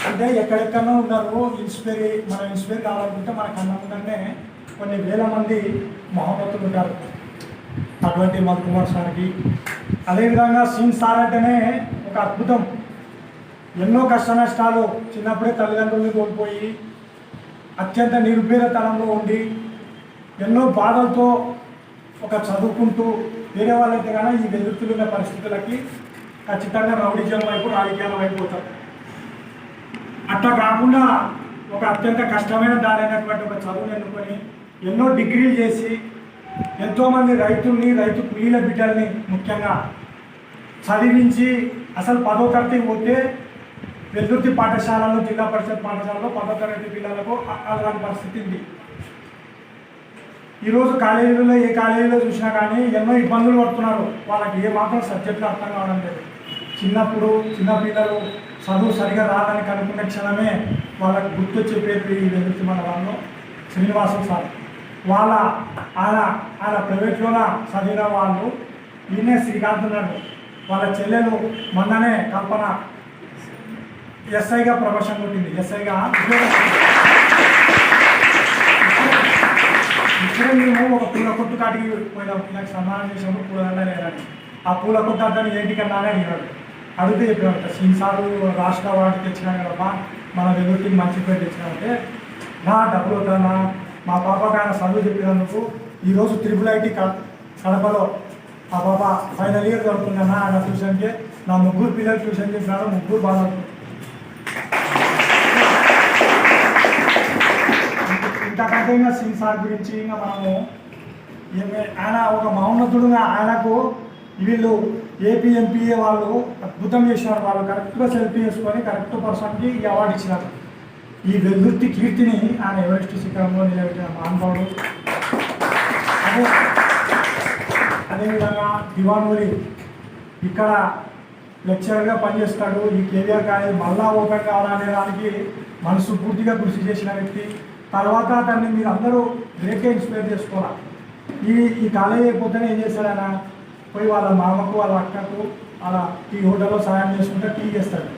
అంటే ఎక్కడెక్కడో ఉన్నారు మనం ఇన్స్పైర్ కావాలనుకుంటే మన కన్నా కొన్ని వేల మంది మహోన్నతులు ఉంటారు. అటువంటి మధు కుమార్ సార్కి అదేవిధంగా సింగ్ సార్ అంటేనే ఒక అద్భుతం. ఎన్నో కష్ట నష్టాలు, చిన్నప్పుడే తల్లిదండ్రులను కోల్పోయి అత్యంత నిరుపేదతనంలో ఉండి ఎన్నో బాధలతో ఒక చదువుకుంటూ వేరే వాళ్ళైతే కానీ ఈ వెలుతున్న పరిస్థితులకి ఖచ్చితంగా రౌడిజం వైపు రాజకీయాల వైపు పోతారు. అట్లా కాకుండా ఒక అత్యంత కష్టమైన దారైనటువంటి ఒక చదువును ఎన్నుకొని ఎన్నో డిగ్రీలు చేసి ఎంతోమంది రైతుల్ని, రైతు కూలీల బిడ్డల్ని ముఖ్యంగా చదివించి అసలు 10వ తరగతి పోతే వెల్దుర్తి పాఠశాలలో, జిల్లా పరిషత్ పాఠశాలలో 10వ తరగతి పిల్లలకు అలాంటి పరిస్థితి ఉంది. ఈరోజు కాలేజీలలో ఏ కాలేజీలో చూసినా కానీ ఎన్నో ఇబ్బందులు పడుతున్నారు. వాళ్ళకి ఏ మాత్రం సబ్జెక్టులు అర్థం కావడం లేదు. చిన్నప్పుడు చిన్న పిల్లలు చదువు సరిగా రాదని కనుక్కున్న క్షణమే వాళ్ళకి గుర్తొచ్చే పేరు ఈ వెల్దుర్తి మండలంలో శ్రీనివాసం సార్. ఆయన ప్రైవేట్లోనే చదివిన వాళ్ళు ఈయనే శ్రీకాంత్ ఉన్నాడు. వాళ్ళ చెల్లెలు మొన్ననే కల్పన ఎస్ఐగా ప్రమోషన్ కొట్టింది. ఎస్ఐగా ఇప్పుడే మేము ఒక పూల కొట్టు కాటికి పోయినాం. నాకు సన్మానం చేసినప్పుడు పూలదండ లేదని ఆ పూల కొట్టు అతను ఏంటికన్నా అని అడిగాడు. అడిగితే చెప్పినట్ట సీసాలు రాష్ట్ర అవార్డు తెచ్చినా కదమ్మా, మన వెలుగురికి మంచి పేరు తెచ్చినామంటే నా డబ్బులు వద్దన్నా, మా పాపకు ఆయన చదువు చెప్పినందుకు ఈరోజు IIIT కడపలో ఆ పాప ఫైనల్ ఇయర్ చదువుతుందన్నా. ఆయన ట్యూషన్కి నా 3 పిల్లలు ట్యూషన్ చెప్పినాడు. 3 బాగా ఇంతకంటే ఇంకా సింగ్ సార్ గురించి ఇంకా మనము ఆయన ఒక మహోన్నతుడుగా ఆయనకు వీళ్ళు ఏపీ ఎంపీఏ వాళ్ళు అద్భుతం చేసినారు. వాళ్ళు కరెక్ట్గా సెలెక్ట్ చేసుకొని కరెక్ట్ పర్సన్కి ఈ అవార్డు ఇచ్చినారు. ఈ వెల్దుర్తి కీర్తిని ఆయన ఎవరెస్ట్ శిఖరంలో నిలబెట్టిన మహానుభావుడు. అదేవిధంగా దివాన్వలి ఇక్కడ లెక్చరర్గా పనిచేస్తాడు. ఈ కేవీఆర్ కాలేజ్ మళ్ళా ఓపెన్ కావాలనే దానికి మనసు పూర్తిగా కృషి చేసిన వ్యక్తి. తర్వాత అతన్ని మీరు అందరూ గ్రేట్గా ఇన్స్పైర్ చేసుకోవాలి. ఈ కాలేజ్ అయిపోతేనే ఏం చేస్తాడు ఆయన, పోయి వాళ్ళ మామకు, వాళ్ళ అక్కకు అలా టీ హోటల్లో సాయం చేసుకుంటే టీ చేస్తాడు.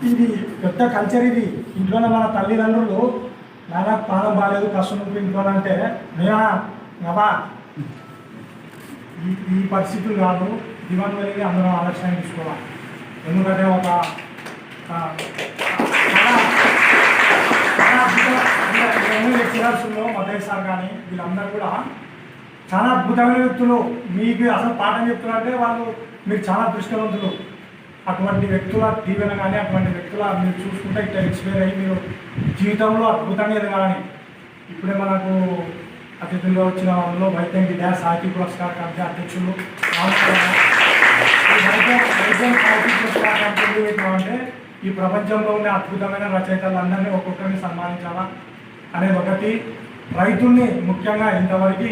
ఇది పెద్ద కల్చర్. ఇది ఇంట్లోనే మన తల్లిదండ్రులు నాన్న ప్రాణం బాగాలేదు, కష్టం ఇంట్లో అంటే నేనా ఈ పరిస్థితులు కాదు. దివాన్వలిని అందరం ఆదర్శంగా తీసుకోవాలి. ఎందుకంటే ఒక లెక్చరర్స్లో మదయ్య సార్ కానీ వీళ్ళందరూ కూడా చాలా అద్భుతమైన వ్యక్తులు. మీకు అసలు పాఠం చెప్తున్నారంటే మీరు చాలా దృష్టవంతులు. అటువంటి వ్యక్తుల దీవెన కానీ అటువంటి వ్యక్తుల మీరు చూసుకుంటే ఇట్లా ఇన్స్పైర్ అయ్యి మీరు జీవితంలో అద్భుతంగా ఎదగాలని. ఇప్పుడే మనకు అతిథుల్లో వచ్చిన వాళ్ళలో వైద్యం విద్యా సాహితీ పురస్కార కమిటీ అధ్యక్షులు వైద్యం సాహితీ పురస్కార కమిటీ అంటే ఈ ప్రపంచంలో ఉన్న అద్భుతమైన రచయితలందరినీ ఒక్కొక్కరిని సన్మానించాలా అనేది ఒకటి. రైతుల్ని ముఖ్యంగా ఇంతవరకు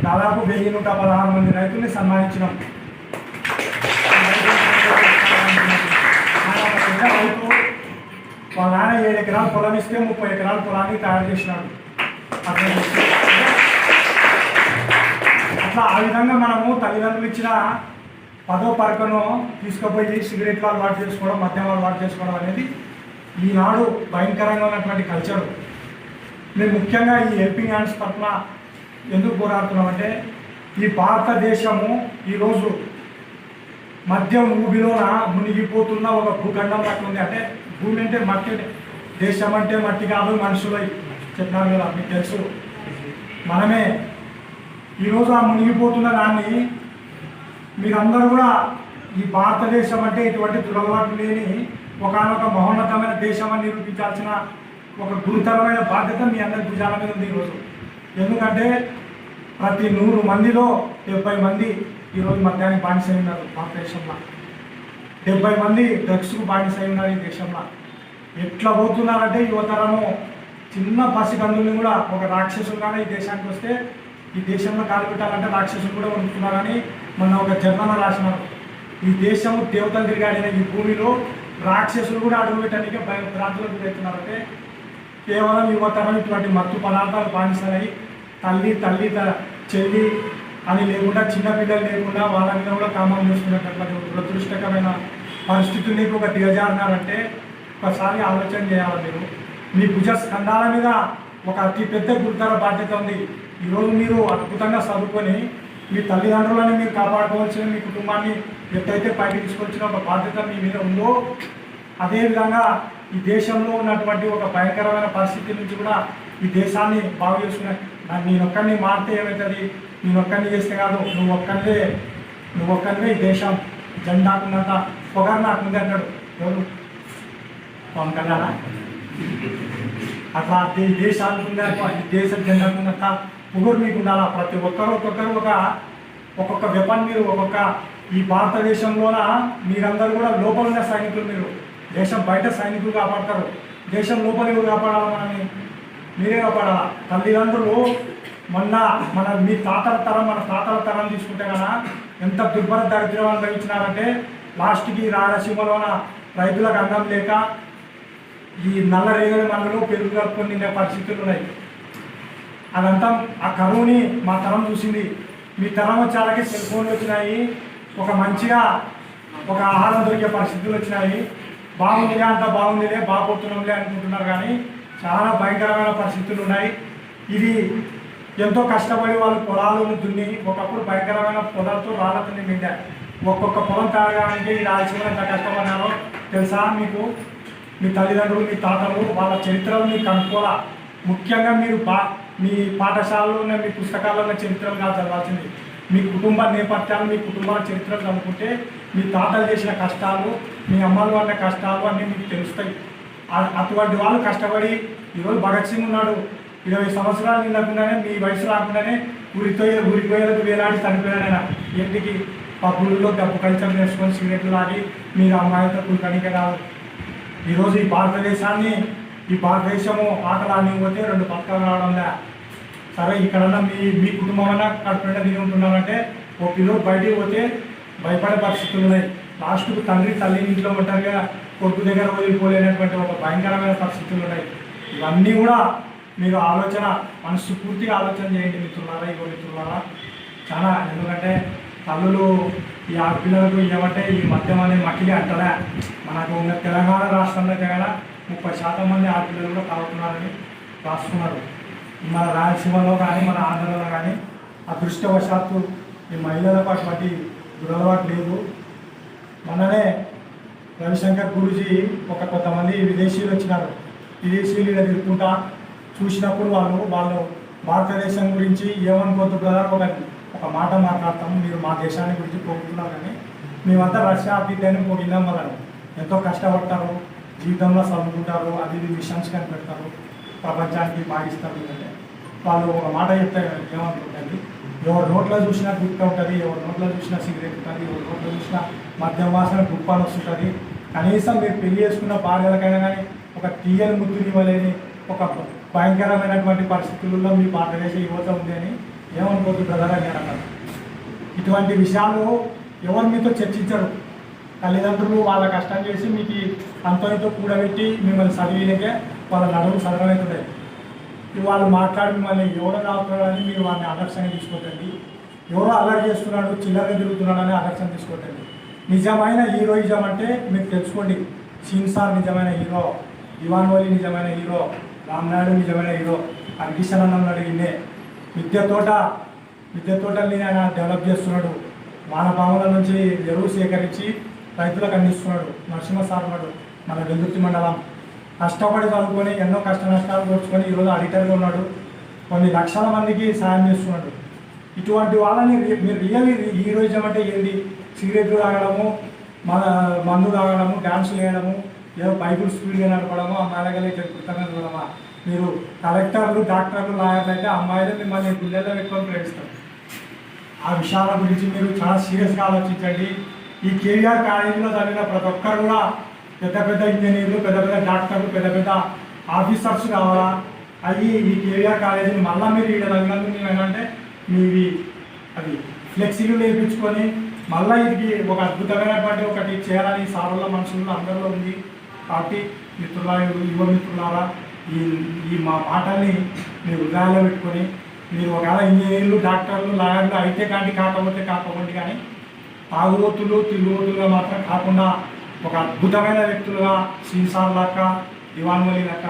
దాదాపు 1116 మంది రైతుల్ని సన్మానించినాం. రైతు వాళ్ళ నాన్న 7 ఎకరాలు పొలం ఇస్తే 30 ఎకరాల పొలాన్ని తయారు చేసినాడు. అట్లా ఆ విధంగా మనము తల్లిదండ్రులు ఇచ్చిన 10వ పరకను తీసుకుపోయి సిగరెట్లు అలవాటు చేసుకోవడం, మద్యం అలవాటు చేసుకోవడం అనేది ఈనాడు భయంకరంగా ఉన్నటువంటి కల్చరు. మేము ముఖ్యంగా ఈ హెల్పింగ్ హ్యాండ్స్ తరఫున ఎందుకు పోరాడుతున్నామంటే ఈ భారతదేశము ఈరోజు మద్యం ఊబిలోన మునిగిపోతున్న ఒక భూఖండం ఉంది. అంటే భూమి అంటే మట్టి, దేశం అంటే మట్టి కాదు, మనుషులు చెప్పినారు కదా మీకు తెలుసు. మనమే ఈరోజు ఆ మునిగిపోతున్న దాన్ని మీరందరూ కూడా ఈ భారతదేశం అంటే ఇటువంటి దురలవాటు లేని ఒకనొక మహోన్నతమైన దేశం అని నిరూపించాల్సిన ఒక గురుతరమైన బాధ్యత మీ అందరి భుజాల మీద ఉంది ఈరోజు. ఎందుకంటే ప్రతి 100 మందిలో 70 మంది ఈరోజు మద్యానికి బానిస అయి ఉన్నారు భారతదేశంలో. 70 మంది డ్రగ్స్కు బానిస అయి ఉన్నారు ఈ దేశంలో. ఎట్లా పోతున్నారంటే యువతరము చిన్న పసికందుల్ని కూడా ఒక రాక్షసులుగానే ఈ దేశానికి వస్తే ఈ దేశంలో కాలు పెట్టాలంటే రాక్షసులు కూడా ఉంటున్నారని మొన్న ఒక జర్నల్ రాసినారు. ఈ దేశము దేవతలు తిరిగాడిన ఈ భూమిలో రాక్షసులు కూడా అడుగు పెట్టడానికి భ్రాంతులకు గురవుతున్నారంటే కేవలం యువతరం ఇటువంటి మత్తు పదార్థాలు బానిసలై తల్లి చెల్లి అని లేకుండా చిన్నపిల్లలు లేకుండా వాళ్ళ మీద కూడా కామం చేసుకునేటటువంటి దురదృష్టకరమైన పరిస్థితుల్ని ఒక దిగజారినారంటే ఒకసారి ఆలోచన చేయాలి మీరు. మీ భుజ స్కంధాల మీద ఒక అతి పెద్ద గురుతర బాధ్యత ఉంది. ఈరోజు మీరు అద్భుతంగా చదువుకొని మీ తల్లిదండ్రులను మీరు కాపాడుకోవాల్సిన, మీ కుటుంబాన్ని ఎట్టయితే పైకి తీసుకొచ్చిన ఒక బాధ్యత మీ మీద ఉందో, అదేవిధంగా ఈ దేశంలో ఉన్నటువంటి ఒక భయంకరమైన పరిస్థితి నుంచి కూడా ఈ దేశాన్ని బాగు చేసుకునే నేనొక్కడిని మారితే ఏమవుతుంది, నేనొక్కడిని చేస్తే కాదు, నువ్వు ఒక్కరివే ఈ దేశం జెండాకున్నంత పొగరు నాకుంది అంటాడు ఎవరు, పవన్ కళ్యాణ్. అట్లా ఈ దేశానికి ఈ దేశ జెండాకున్నంత పొగరు మీకు ఉండాలా. ప్రతి ఒక్కరు ఒక్కొక్క వెపన్ మీరు ఈ భారతదేశంలోన మీరందరూ కూడా లోపల ఉన్న సైనికులు, మీరు దేశం బయట సైనికులు కాపాడతారు, దేశం లోపల ఎవరు కాపాడాలి, మనని మీరే కాపాడాలా. తల్లిదండ్రులు మీ తాతల తరం తీసుకుంటే కదా ఎంత దుర్భర దరిద్రం అనుభవించినారంటే లాస్ట్కి రాయలసీమలోన రైతులకు అన్నం లేక ఈ నల్ల రేగడి మనలో పెరుగు కలుపుకొని నిండే పరిస్థితులు ఉన్నాయి. అదంతా ఆ కరువుని మా తరం చూసింది. మీ తరం వచ్చేలాగే సెల్ ఫోన్లు వచ్చినాయి, ఒక మంచిగా ఒక ఆహారం దొరికే పరిస్థితులు వచ్చినాయి. బాగుందిలే, అంత బాగుందిలే, బాగుపోతున్నాంలే అనుకుంటున్నారు, కానీ చాలా భయంకరమైన పరిస్థితులు ఉన్నాయి. ఇది ఎంతో కష్టపడి వాళ్ళు పొలాలను దున్ని ఒకప్పుడు భయంకరమైన పొలాలతో రాళ్ళతో నిండా ఒక్కొక్క పొలం తాగడానికి ఈ రాయలసీమలో ఎంత కష్టపడినారో తెలుసా మీకు? మీ తల్లిదండ్రులు, మీ తాతలు, వాళ్ళ చరిత్రలు మీకు కనుక్కోవాలా. ముఖ్యంగా మీరు మీ పాఠశాలలో ఉన్న మీ పుస్తకాల్లో ఉన్న చరిత్రలు కాదు చదవాల్సింది, మీ కుటుంబ నేపథ్యాలు, మీ కుటుంబాల చరిత్రలు చదువుకుంటే మీ తాతలు చేసిన కష్టాలు, మీ అమ్మలు పడిన కష్టాలు అన్నీ మీకు తెలుస్తాయి. అటువంటి వాళ్ళు కష్టపడి ఈరోజు భగత్ సింగ్ ఉన్నాడు, 20 సంవత్సరాలు నిండకుండానే మీ వయసు రాకుండానే ఊరిపోయేలకు వేలాడి చనిపోయాడైనా. ఇంటికి పబ్బుల్లో డబ్బు కల్చర్ నేర్చుకొని సిగరెట్లు లాగి మీరు అమ్మాయితో కులకనిక కాదు. ఈరోజు ఈ భారతదేశము ఆటలాడి పోతే 2 పథకాలు రావడంలే. సరే, ఇక్కడన్నా మీ కుటుంబం అన్నా కడుపుండా తిని ఉంటున్నామంటే ఓ పిల్లలు బయటికి పోతే భయపడే పరిస్థితులు ఉన్నాయి. లాస్ట్కు తల్లి ఇంట్లో ఉంటారుగా కొడుకు దగ్గర వదిలిపోలేనటువంటి ఒక భయంకరమైన పరిస్థితులు ఉన్నాయి. ఇవన్నీ కూడా మీరు మనస్ఫూర్తిగా ఆలోచన చేయండి మిత్రులారా. చాలా, ఎందుకంటే తల్లులు ఈ ఆడపిల్లలకు ఏమంటే ఈ మద్యం అనే మకిలి అంటారా. మనకు ఉన్న తెలంగాణ రాష్ట్రంలో కదా 30% మంది ఆడపిల్లలు కూడా తాగుతున్నారని రాస్తున్నారు. మన రాయలసీమలో కానీ మన ఆంధ్రలో కానీ అదృష్టవశాత్తు ఈ మహిళలకు అటువంటి దురలవాటు లేదు. మొన్ననే రవిశంకర్ గురూజీ కొంతమంది విదేశీయులు వచ్చినారు. విదేశీయులు ఇలా తిరుగుతుంటా చూసినప్పుడు వాళ్ళు భారతదేశం గురించి ఏమనుకోవద్దు బ్రదర్, ఒక మాట మాట్లాడతాము, మీరు మా దేశాన్ని గురించి పోగుతున్నారు, కానీ మేమంతా రష్యా అతిథ్యాన్ని పోగినాం వాళ్ళని. ఎంతో కష్టపడతారు, జీవితంలో చదువుకుంటారు, అది మిషన్స్ కనిపెడతారు, ప్రపంచానికి బాగిస్తారు. అంటే వాళ్ళు ఒక మాట చెప్తే ఏమనుకుంటుంది, ఎవరి నోట్లో చూసినా గుట్ట ఉంటుంది, ఎవరి నోట్లో చూసినా సిగరెట్ ఉంటుంది, ఎవరి నోట్లో చూసినా మద్యం వాసన గుప్పాలు వస్తుంటుంది. కనీసం మీరు పెళ్లి చేసుకున్న భార్యలకైనా కానీ ఒక తీయని ముద్దుని ఇవ్వలేని ఒక భయంకరమైనటువంటి పరిస్థితుల్లో మీ భారతదేశ యువత ఉంది అని ఏమనుకోవద్దు బ్రదర్ అని అన్నారు. ఇటువంటి విషయాలు ఎవరు మీతో చర్చించరు. తల్లిదండ్రులు వాళ్ళ కష్టం చేసి మీకు అంతో కూడబెట్టి మిమ్మల్ని చదివినకే వాళ్ళ నడుము సదరమవుతుంటాయి. వాళ్ళు మాట్లాడి మిమ్మల్ని ఎవడో రావుతున్నాడని మీరు వాళ్ళని ఆదర్శంగా తీసుకోకండి. ఎవరో అల్లరి చేస్తున్నాడు, చిల్లరగా తిరుగుతున్నాడు అని ఆదర్శం తీసుకోకండి. నిజమైన హీరోయిజం అంటే మీరు తెలుసుకోండి. సీన్ సార్ నిజమైన హీరో, ఇవాన్ వలి నిజమైన హీరో, రామ్ నాయుడు నిజమైన హీరో, హరికిషన్ అన్నాడు. ఇన్నే మిద్దె తోటల్ని ఆయన డెవలప్ చేస్తున్నాడు. మానపాముల నుంచి ఎరువు సేకరించి రైతులకు అందిస్తున్నాడు. నరసింహ సార్ ఉన్నాడు మన వెల్దుర్తి మండలం. కష్టపడి చదువుకొని ఎన్నో కష్ట నష్టాలు కోర్చుకొని ఈరోజు ఆడిటర్గా ఉన్నాడు. కొన్ని లక్షల మందికి సాయం చేస్తున్నాడు. ఇటువంటి వాళ్ళని మీరు రియల్ హీరోయిజం అంటే ఏంటి? సిగరెట్లు తాగడము, మందు తాగడము, డ్యాన్సులు వేయడము, ఏదో బైబుల్ స్పీడ్గా నడపడము, అమ్మాయిలకి కృతజ్ఞత చూడమా? మీరు కలెక్టర్లు, డాక్టర్లు, లాయర్లు అయితే అమ్మాయిలు మిమ్మల్ని గుళ్ళల్లో పెట్టుకొని ప్రేమిస్తారు. ఆ విషయాల గురించి మీరు చాలా సీరియస్గా ఆలోచించండి. ఈ కేవీఆర్ కాలేజీలో చదివిన ప్రతి ఒక్కరు కూడా పెద్ద ఇంజనీర్లు, పెద్ద డాక్టర్లు, పెద్ద ఆఫీసర్స్ కావాలా? అవి ఈ కేవీఆర్ కాలేజీని మళ్ళీ మీరు ఇక్కడ చదివినందుకు మేము ఏంటంటే మీవి అది ఫ్లెక్సీలు వేయించుకొని మళ్ళీ ఇది ఒక అద్భుతమైనటువంటి ఒకటి చేయాలని సారుల మనసుల్లో అందరిలో ఉంది. కాబట్టి యువ మిత్రులారా ఈ ఈ మా మాటల్ని మీరు హృదయాల్లో పెట్టుకొని మీరు ఒకవేళ ఇంజనీర్లు డాక్టర్లు లాయర్లు అయితే కానీ కాకపోతే కానీ తాగుబోతులు తిరుగుబోతులుగా మాత్రం కాకుండా ఒక అద్భుతమైన వ్యక్తులుగా శ్రీసార్ లెక్క, దివాన్వలి లెక్క,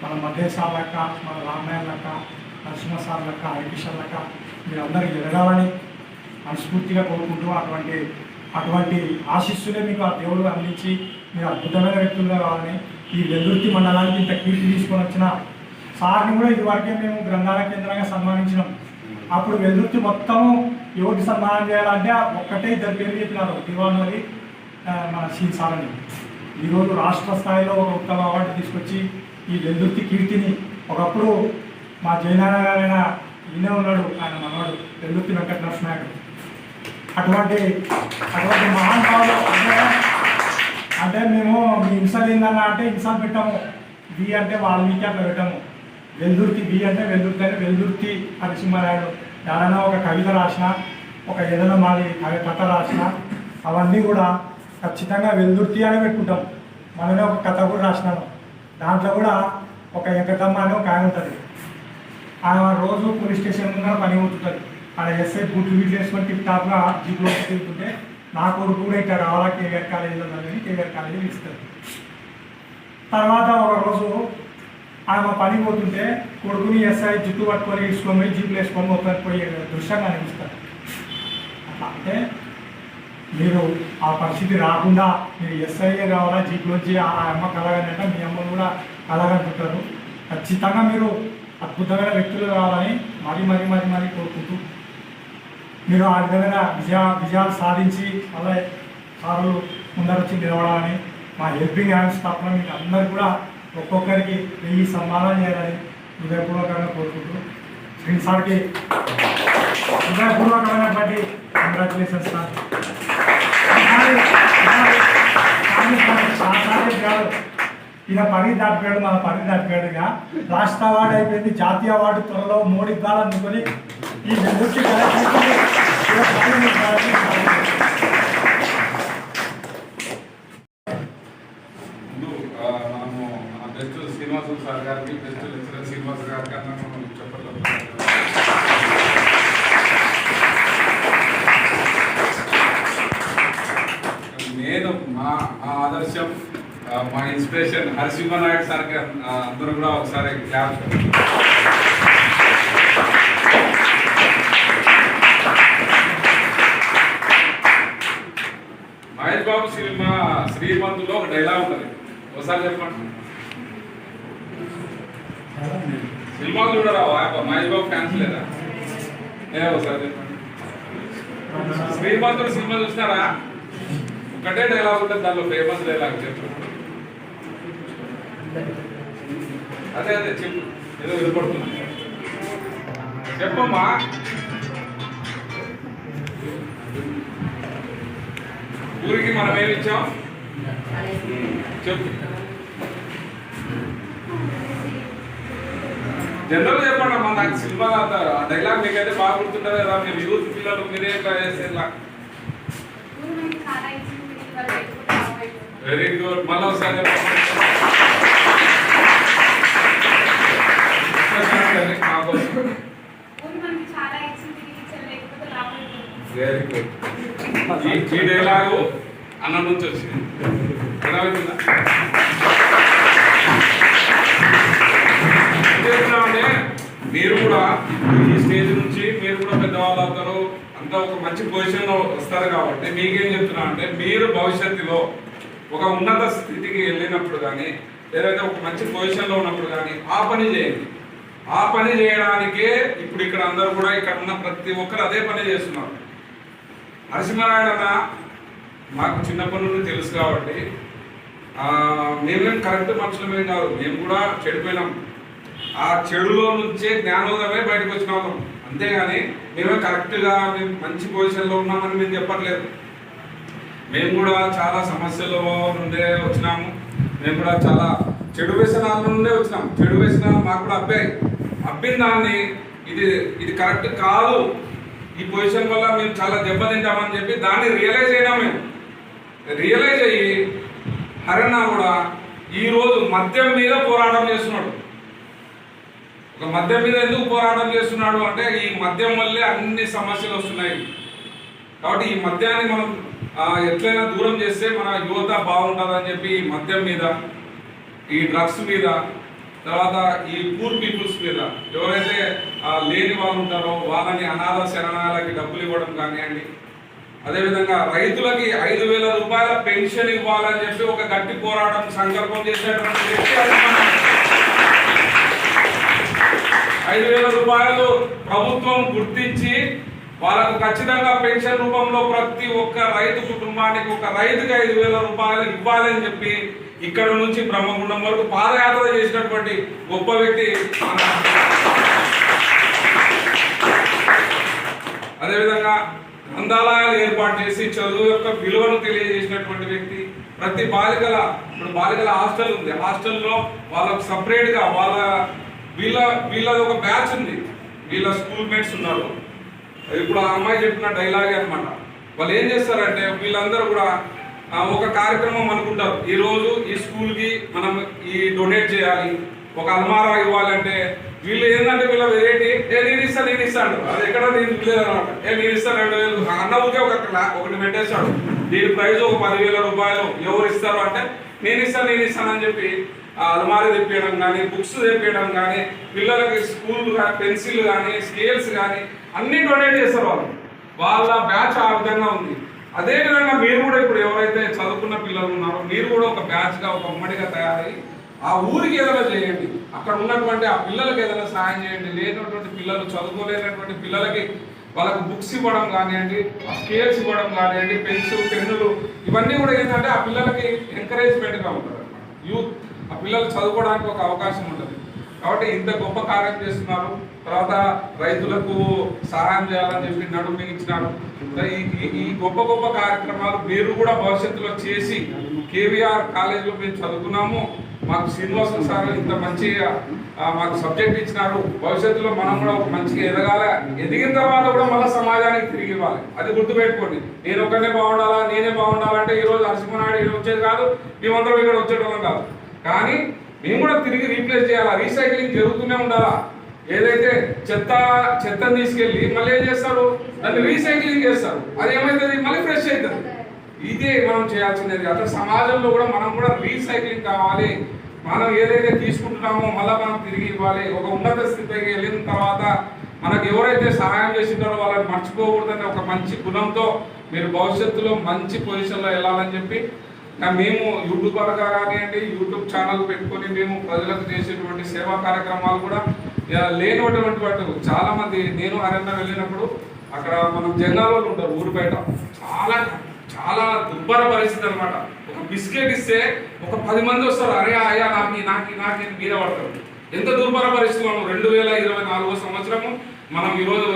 మన మధ్యసార్ లెక్క, మన రామాయణ లెక్క, నరసింహ సార్ లెక్క, హరికిషన్ లెక్క మీరందరూ ఎదగాలని మనస్ఫూర్తిగా కోరుకుంటూ అటువంటి ఆశీస్సులే మీకు ఆ దేవుడు అందించి మీరు అద్భుతమైన వ్యక్తులుగా కావాలని ఈ వెల్దుర్తి మండలానికి ఇంత కీర్తి తీసుకొని వచ్చిన సార్ని కూడా ఇదివరకే మేము గ్రంథాల కేంద్రంగా సన్మానించినాం. అప్పుడు వెల్దుర్తి మొత్తము ఎవరికి సన్మానం చేయాలంటే ఒక్కటే ఇద్దరు పేరు చెప్పినారు, దివాన్వలి మన శ్రీ సార్ అని. ఈరోజు రాష్ట్ర స్థాయిలో ఒక ఉత్తమ అవార్డు తీసుకొచ్చి ఈ వెల్దుర్తి కీర్తిని ఒకప్పుడు మా జయనారాయణ గారైన ఈయనే ఉన్నాడు, ఆయన మనవాడు వెల్దుర్తి వెంకట నరసింహనాయుడు. అటువంటి మహానుభావులు అంటే మేము మీ హింసలు ఏందన్నా అంటే హింసలు పెట్టాము, బి అంటే వాల్మీకి అట్లా పెట్టాము. వెల్దుర్తి బి అంటే వెల్దుర్తి అని వెల్దుర్తి నరసింహనాయుడు ఎవరైనా ఒక కవిత రాసిన, ఒక ఏదైనా మాది కథ రాసిన అవన్నీ కూడా ఖచ్చితంగా వెల్దుర్తి అనే పెట్టుకుంటాం. మనమే ఒక కథ కూడా రాసినాను, దాంట్లో కూడా ఒక ఎక్కడమ్మ అని ఒక ఆయన ఉంటుంది. ఆయన రోజు పోలీస్ స్టేషన్ ముందు పని అవుతుంటుంది. ఆడ ఎస్ఐ బూట్లు వీట్లు వేసుకొని టిప్ టాప్గా జీప్లో తిరుగుతుంటే నా కొడుకు కూడా ఇక్కడ రావాలా కేవీఆర్ కాలేజీలో చదివి కేవీఆర్ కాలేజీలో ఇస్తారు. తర్వాత ఒకరోజు ఆయన పని పోతుంటే కొడుకుని ఎస్ఐ జుట్టు పట్టుకొని ఇసుకొని పోయి జీపులు వేసుకొని మొత్తం పోయే దృశ్యంగా అనిపిస్తారు. అట్లా అంటే మీరు ఆ పరిస్థితి రాకుండా మీరు ఎస్ఐఏ కావాలా జీపులోంచి ఆ అమ్మ కలగనంటే మీ అమ్మను కూడా కలగనుకుంటారు. ఖచ్చితంగా మీరు అద్భుతమైన వ్యక్తులు కావాలని మరీ కోరుకుంటూ మీరు ఆ విధమైన విజయాలు సాధించి అలా సార్లు ముందరొచ్చి నిలబడాలని మా హెల్పింగ్ హ్యాండ్స్ తప్పన మీకు అందరు కూడా ఒక్కొక్కరికి 1000 సన్మానాలు చేయాలని హృదయపూర్వకంగా కోరుకుంటూ శ్రీ సార్కి హృదయపూర్వకమైనటువంటి కంగ్రాచులేషన్స్ సార్. ఈయన పని దాటిపోయాడు, మన పని దాటిపోయాడుగా రాష్ట్ర అవార్డు అయిపోయింది, జాతీయ అవార్డు త్వరలో మోడీ ద్వారా అందుకొని ఈ వెల్దుర్తి మనము మన బెస్ట్ శ్రీనివాసు సార్ గారికి, బెస్ట్ లెక్చరర్ శ్రీనివాస్ గారికి అన్న చెప్పలేదు. నేను మా ఆదర్శం, మా ఇన్స్పిరేషన్ హరిసింహనాయుడు సార్ గారు. అందరూ కూడా ఒకసారి క్లాప్. మహేష్ బాబు సినిమా శ్రీమంతులో ఒక డైలాగ్ ఉంటుంది, ఒకసారి చెప్పండి. సినిమా చూడరా మహేష్ బాబు ఫ్యాన్స్ లేదా? ఒకసారి చెప్పండి. శ్రీమంతుడు సినిమా చూసినారా? ఒకటే డైలాగ్ ఉంటుంది దానిలో, ఫేమస్ డైలాగ్ చెప్పు. అదే చెప్పు, ఏదో వినపడుతుంది చెప్పమ్మా. ఊరికి మనం ఏమి ఇచ్చాం చెప్పు. జనరల్ చెప్పండి అమ్మా, నాకు సినిమా డైలాగ్ మీకైతే బాగా గుర్తుంటుంది కదా, మీరు యూత్ పిల్లలు మీరే చేసేలా. Very good. మళ్ళీ ఒకసారి వెరీ గుడ్. ఈ డైలాగు అన్న నుంచి వచ్చింది. అంటే మీరు కూడా ఈ స్టేజ్ నుంచి మీరు కూడా పెద్దవాళ్ళు అవుతారు, అంతా ఒక మంచి పొజిషన్లో వస్తారు. కాబట్టి మీకేం చెప్తున్నా అంటే మీరు భవిష్యత్తులో ఒక ఉన్నత స్థితికి వెళ్ళినప్పుడు కానీ, లేదంటే ఒక మంచి పొజిషన్లో ఉన్నప్పుడు కానీ ఆ పని చేయండి. ఆ పని చేయడానికే ఇప్పుడు ఇక్కడ అందరూ కూడా ఇక్కడ ఉన్న ప్రతి ఒక్కరు అదే పని చేస్తున్నారు. నరసింహనాయుడు అన్న మాకు చిన్నప్పటి నుండి తెలుసు కాబట్టి మేమేం కరెక్ట్ మనుషులమేం కాదు, మేము కూడా చెడిపోయినాం. ఆ చెడులో నుంచే జ్ఞానోదయమే బయటకు వచ్చిన వాళ్ళం, అంతేగాని మేమే కరెక్ట్గా మేము మంచి పొజిషన్లో ఉన్నామని మేము చెప్పట్లేదు. మేము కూడా చాలా సమస్యల నుండే వచ్చినాము. మేము కూడా చాలా చెడు వ్యసనాల నుండే వచ్చినాం. చెడు వ్యసనాలు మాకు కూడా అబ్బాయి అబ్బిన దాన్ని ఇది కరెక్ట్ కాదు, ఈ పొజిషన్ వల్ల మేము చాలా దెబ్బతింటామని చెప్పి దాన్ని రియలైజ్ అయినా మేము రియలైజ్ అయ్యి హరణ కూడా ఈరోజు మద్యం మీద పోరాటం చేస్తున్నాడు. ఒక మద్యం మీద ఎందుకు పోరాటం చేస్తున్నాడు అంటే ఈ మద్యం వల్లే అన్ని సమస్యలు వస్తున్నాయి. కాబట్టి ఈ మద్యాన్ని మనం ఎట్లయినా దూరం చేస్తే మన యువత బాగుంటుందని చెప్పి ఈ మద్యం మీద, ఈ డ్రగ్స్ మీద, తర్వాత ఈ పూర్ పీపుల్స్ మీద ఎవరైతే లేని వాళ్ళు ఉంటారో వాళ్ళని అనాథ శరణాలకి డబ్బులు ఇవ్వడం కానివ్వండి, అదేవిధంగా రైతులకి 5,000 రూపాయల పెన్షన్ ఇవ్వాలని చెప్పి ఒక గట్టి పోరాటం సంకల్పం చేసేటువంటి వ్యక్తి. 5,000 రూపాయలు ప్రభుత్వం గుర్తించి వాళ్ళకు ఖచ్చితంగా పెన్షన్ రూపంలో ప్రతి ఒక్క రైతు కుటుంబానికి ఒక రైతుకి 5,000 రూపాయలు ఇవ్వాలని చెప్పి ఇక్కడ నుంచి బ్రహ్మగుండం వరకు పాదయాత్ర చేసినటువంటి గొప్ప వ్యక్తి. అదేవిధంగా గ్రంథాలయాలు ఏర్పాటు చేసి చదువు యొక్క విలువను తెలియజేసినటువంటి వ్యక్తి. ప్రతి బాలికల హాస్టల్ ఉంది. హాస్టల్లో వాళ్ళకు సపరేట్గా వీళ్ళది ఒక బ్యాచ్ ఉంది. వీళ్ళ స్కూల్ మేట్స్ ఉన్నారు. ఇప్పుడు ఆ అమ్మాయి చెప్పిన డైలాగే అనమాట. వాళ్ళు ఏం చేస్తారంటే వీళ్ళందరూ కూడా ఒక కార్యక్రమం అనుకుంటారు. ఈరోజు ఈ స్కూల్కి మనం డొనేట్ చేయాలి, ఒక అల్మారా ఇవ్వాలంటే వీళ్ళు ఏంటంటే వీళ్ళ వెరైటీ నేను ఇస్తాను. అది ఎక్కడ నేను లేదనమాట. నేను ఇస్తాను 2,000 అన్న ఊరికే ఒకటి పెట్టేశాడు. దీని ప్రైజ్ ఒక 10,000 రూపాయలు. ఎవరు ఇస్తారు అంటే నేను ఇస్తాను అని చెప్పి అల్మారీ తెప్పించడం కానీ, బుక్స్ తెప్పించడం కానీ, పిల్లలకి స్కూల్ పెన్సిల్ కానీ, స్కేల్స్ కానీ అన్ని డొనేట్ చేస్తారు. వాళ్ళ బ్యాచ్ ఆ విధంగా ఉంది. అదేవిధంగా మీరు కూడా ఇప్పుడు ఎవరైతే చదువుకున్న పిల్లలు ఉన్నారో మీరు కూడా ఒక బ్యాచ్గా, ఒక ఉమ్మడిగా తయారై ఆ ఊరికి ఏదైనా చేయండి. అక్కడ ఉన్నటువంటి ఆ పిల్లలకి ఏదైనా సహాయం చేయండి. లేనటువంటి పిల్లలు, చదువుకోలేనటువంటి పిల్లలకి వాళ్ళకు బుక్స్ ఇవ్వడం కానివ్వండి, స్కేల్స్ ఇవ్వడం కానివ్వండి, పెన్నులు ఇవన్నీ కూడా ఏంటంటే ఆ పిల్లలకి ఎంకరేజ్మెంట్గా ఉంటుంది. యూత్ ఆ పిల్లలు చదువుకోవడానికి ఒక అవకాశం ఉంటుంది. కాబట్టి ఇంత గొప్ప కార్యం చేస్తున్నారు. తర్వాత రైతులకు సహాయం చేయాలని చెప్పి నడుము బిగించినారు. ఈ గొప్ప కార్యక్రమాలు మీరు కూడా భవిష్యత్తులో చేసి కేవీఆర్ కాలేజీలో మేము చదువుకున్నాము. మాకు శ్రీనివాసన్ సార్ ఇంత మంచిగా మాకు సబ్జెక్ట్ ఇచ్చినారు. భవిష్యత్తులో మనం కూడా ఒక మంచిగా ఎదగాలి. ఎదిగిన తర్వాత కూడా మళ్ళీ సమాజానికి తిరిగి ఇవ్వాలి. అది గుర్తుపెట్టుకోండి. నేను ఒక్కనే బాగుండాలా, నేనే బాగుండాలంటే ఈరోజు నరసింహనాయుడు ఇక్కడ వచ్చేది కాదు, మేమందరం ఇక్కడ వచ్చేటోళ్ళం కాదు. కానీ మేము కూడా తిరిగి రీప్లేస్ చేయాలా. రీసైక్లింగ్ జరుగుతూనే ఉండాలా. ఏదైతే చెత్తను తీసుకెళ్ళి మళ్ళీ ఏం చేస్తారు, దాన్ని రీసైక్లింగ్ చేస్తారు. అది ఏమవుతుంది, మళ్ళీ ఫ్రెష్ అవుతుంది. ఇదే మనం చేయాల్సినది. అట్లా సమాజంలో కూడా మనం కూడా రీసైక్లింగ్ కావాలి. మనం ఏదైతే తీసుకుంటున్నామో మళ్ళీ మనం తిరిగి ఇవ్వాలి. ఒక ఉన్నత స్థితికి వెళ్ళిన తర్వాత మనకు ఎవరైతే సహాయం చేసింటారో వాళ్ళని మర్చిపోకూడదని ఒక మంచి గుణంతో మీరు భవిష్యత్తులో మంచి పొజిషన్లో వెళ్ళాలని చెప్పి మేము యూట్యూబ్ పరంగా కానివ్వండి, యూట్యూబ్ ఛానల్ పెట్టుకొని మేము ప్రజలకు చేసేటువంటి సేవా కార్యక్రమాలు కూడా లేనటువంటి వాటి చాలా మంది. నేను అరణ్య వెళ్ళినప్పుడు అక్కడ మనం జంగాలు ఉంటారు ఊరు బయట, చాలా దుర్భర పరిస్థితి అనమాట. ఒక బిస్కెట్ ఇస్తే ఒక 10 మంది వస్తారు. అరే అయ్యా నాకు మీద పడతారు. ఎంత దుర్భర పరిస్థితులు. 2024 సంవత్సరము మనం ఈరోజు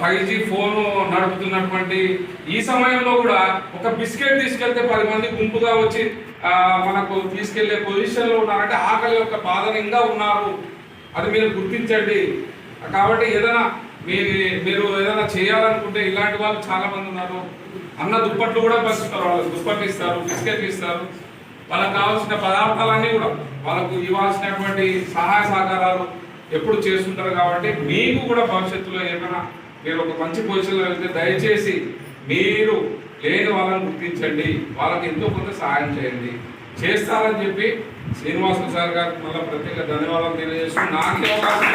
5G ఫోను నడుపుతున్నటువంటి ఈ సమయంలో కూడా ఒక బిస్కెట్ తీసుకెళ్తే 10 మంది గుంపుగా వచ్చి మనకు తీసుకెళ్లే పొజిషన్లో ఉన్నారంటే ఆకలి యొక్క బాధన ఇంకా ఉన్నారు. అది మీరు గుర్తించండి. కాబట్టి ఏదైనా మీరు ఏదైనా చేయాలనుకుంటే ఇలాంటి వాళ్ళు చాలా మంది ఉన్నారు. అన్న దుప్పట్లు కూడా పంచుతారు. వాళ్ళకి దుప్పట్లు ఇస్తారు, బిస్కెట్లు ఇస్తారు. వాళ్ళకి కావాల్సిన పదార్థాలన్నీ కూడా వాళ్ళకు ఇవ్వాల్సినటువంటి సహాయ సహకారాలు ఎప్పుడు చేస్తుంటారు. కాబట్టి మీకు కూడా భవిష్యత్తులో ఏమైనా మీరు ఒక మంచి పొజిషన్లో వెళ్తే దయచేసి మీరు లేని వాళ్ళని గుర్తించండి, వాళ్ళకి ఎంతో కొంత సహాయం చేయండి. చేస్తారని చెప్పి శ్రీనివాసన్ సార్ గారికి మళ్ళీ ప్రత్యేక ధన్యవాదాలు తెలియజేస్తూ నాకు అవకాశం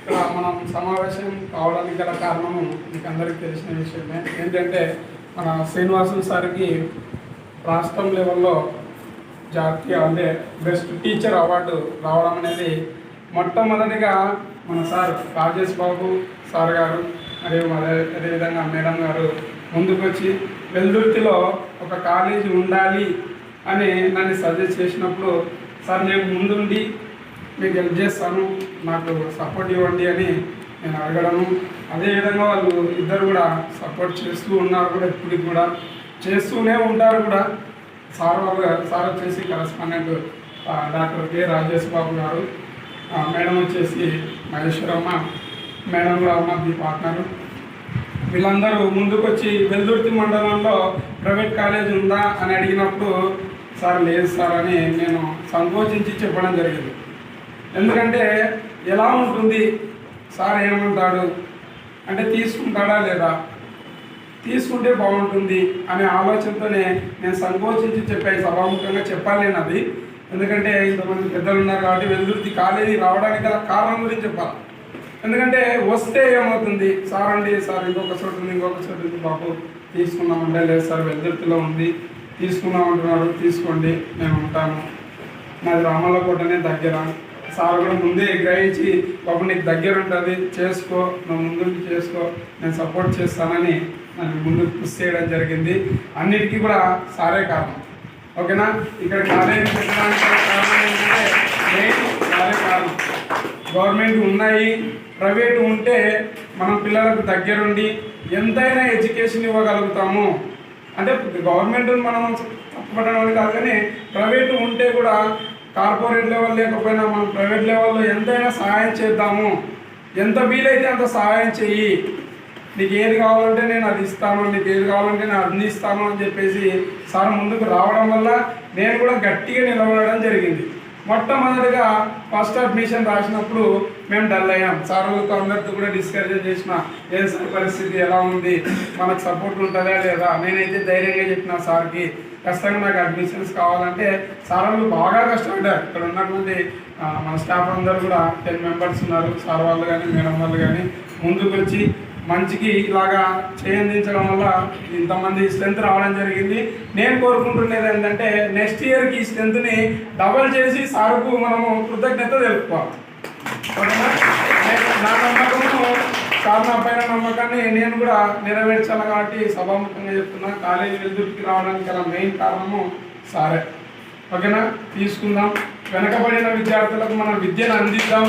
ఇక్కడ మనం సమావేశం కావడానికి గల కారణము మీకు అందరికీ తెలిసిన విషయమే. ఏంటంటే మన శ్రీనివాసన్ సార్కి రాష్ట్రం లెవెల్లో జాతీయ అంటే బెస్ట్ టీచర్ అవార్డు రావడం అనేది మొట్టమొదటిగా మన సార్ రాజేష్ బాబు సార్ గారు మరియు అదేవిధంగా మేడం గారు ముందుకు వచ్చి వెల్దుర్తిలో ఒక కాలేజీ ఉండాలి అని నన్ను సజెస్ట్ చేసినప్పుడు సార్ నేను ముందుండి మీకు హెల్ప్ చేస్తాను, నాకు సపోర్ట్ ఇవ్వండి అని నేను అడగడము. అదేవిధంగా వాళ్ళు ఇద్దరు కూడా సపోర్ట్ చేస్తూ ఉన్నారు కూడా, ఇప్పటికి కూడా చేస్తూనే ఉంటారు కూడా. సార్ వచ్చేసి కరస్పాండెంట్ డాక్టర్ కె రాజేష్ బాబు గారు. మేడం వచ్చేసి మహేశ్వరమ్మ, మేడం కూడా ఉన్నది పార్ట్నరు. వీళ్ళందరూ ముందుకు వచ్చి వెల్దుర్తి మండలంలో ప్రైవేట్ కాలేజ్ ఉందా అని అడిగినప్పుడు సార్ లేదు సార్ అని నేను సంకోచించి చెప్పడం జరిగింది. ఎందుకంటే ఎలా ఉంటుంది సార్ ఏమంటాడు అంటే తీసుకుంటాడా లేదా, తీసుకుంటే బాగుంటుంది అనే ఆలోచనతోనే నేను సంకోచించి చెప్పాను. సభాముఖంగా చెప్పాలి నేను అది, ఎందుకంటే ఇంతమంది పెద్దలు ఉన్నారు కాబట్టి వెల్దుర్తి కాలేజీ రావడానికి గల కారణం గురించి చెప్పాలి. ఎందుకంటే వస్తే ఏమవుతుంది సార్ అండి సార్ ఇంకొక చోటు ఉంది బాబు తీసుకున్నామంటే లేదు సార్ వెల్దుర్తిలో ఉంది తీసుకున్నామంటున్నారు, తీసుకోండి నేను ఉంటాను, నాది రామల్లకోటనే దగ్గర. సార్ కూడా ముందే గ్రహించి బాబు నీకు దగ్గర ఉంటుంది చేసుకో, నువ్వు ముందుకు చేసుకో, నేను సపోర్ట్ చేస్తానని నన్ను ముందుకు పుష్ చేయడం జరిగింది. అన్నిటికీ కూడా సారే కారణం. ఓకేనా, ఇక్కడ కాలేజీ పెట్టడానికి కారణం ఏంటంటే మెయిన్ సారే కారణం. గవర్నమెంట్ ఉన్నాయి, ప్రైవేట్ ఉంటే మనం పిల్లలకు దగ్గరుండి ఎంతైనా ఎడ్యుకేషన్ ఇవ్వగలుగుతాము. అంటే గవర్నమెంట్ మనం తప్పపడడం కాదు, కానీ ప్రైవేట్ ఉంటే కూడా కార్పొరేట్ లెవెల్ లేకపోయినా మనం ప్రైవేట్ లెవెల్లో ఎంతైనా సహాయం చేద్దాము. ఎంత వీలైతే అంత సహాయం చెయ్యి, నీకు ఏది కావాలంటే నేను అది ఇస్తాను, నీకు ఏది కావాలంటే నేను అందిస్తాను అని చెప్పేసి సార్ ముందుకు రావడం వల్ల నేను కూడా గట్టిగా నిలబడడం జరిగింది. మొట్టమొదటిగా ఫస్ట్ అడ్మిషన్ రాసినప్పుడు మేము డల్ అయ్యాం. సార్లతో అందరితో కూడా డిస్కషన్ చేసిన ఏం సార్ పరిస్థితి ఎలా ఉంది, మనకు సపోర్ట్ ఉంటుందా లేదా. నేనైతే ధైర్యంగా చెప్పిన సార్కి ఖచ్చితంగా నాకు అడ్మిషన్స్ కావాలంటే సార్లు బాగా కష్టపడ్డారు. ఇక్కడ ఉన్నటువంటి మన స్టాఫ్ అందరూ కూడా 10 మెంబర్స్ ఉన్నారు. సార్ వాళ్ళు కానీ మేడం వాళ్ళు కానీ ముందుకు వచ్చి మంచికి ఇలాగా చేయందించడం వల్ల ఇంతమంది స్ట్రెంత్ రావడం జరిగింది. నేను కోరుకుంటున్నది ఏంటంటే నెక్స్ట్ ఇయర్కి ఈ స్ట్రెంత్ని డబల్ చేసి సార్కు మనము కృతజ్ఞత తెలుపుకోవాలి. నా నమ్మకము సార్ నా పైన నమ్మకాన్ని నేను కూడా నెరవేర్చాలి కాబట్టి సభాముఖంగా చెప్తున్నా. కాలేజీ వెల్దుర్తికి రావడానికి గల మెయిన్ కారణము సారే. ఓకేనా, తీసుకుందాం. వెనకబడిన విద్యార్థులకు మనం విద్యను అందిద్దాం,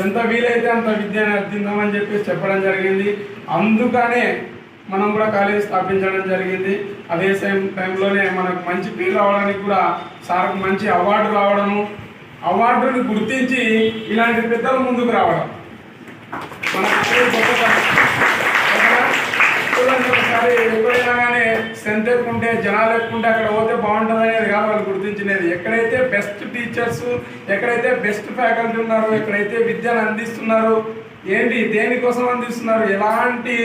ఎంత వీలైతే అంత విద్యను అందిద్దామని చెప్పేసి చెప్పడం జరిగింది. అందుకనే మనం కూడా కాలేజీ స్థాపించడం జరిగింది. అదే టైంలోనే మనకు మంచి పేరు రావడానికి కూడా సార్కు మంచి అవార్డు రావడము, అవార్డుని గుర్తించి ఇలాంటి పెద్దల ముందుకు రావడం ఒకసారి ఎప్పుడైనా కానీ స్ట్రెంత్ ఎక్కుంటే జనాలు ఎక్కుంటే అక్కడ పోతే బాగుంటుంది అనేది కాదు వాళ్ళు గుర్తించినది. ఎక్కడైతే బెస్ట్ టీచర్స్, ఎక్కడైతే బెస్ట్ ఫ్యాకల్టీ ఉన్నారో, ఎక్కడైతే విద్యను అందిస్తున్నారు, ఏంటి దేనికోసం అందిస్తున్నారు, ఎలాంటి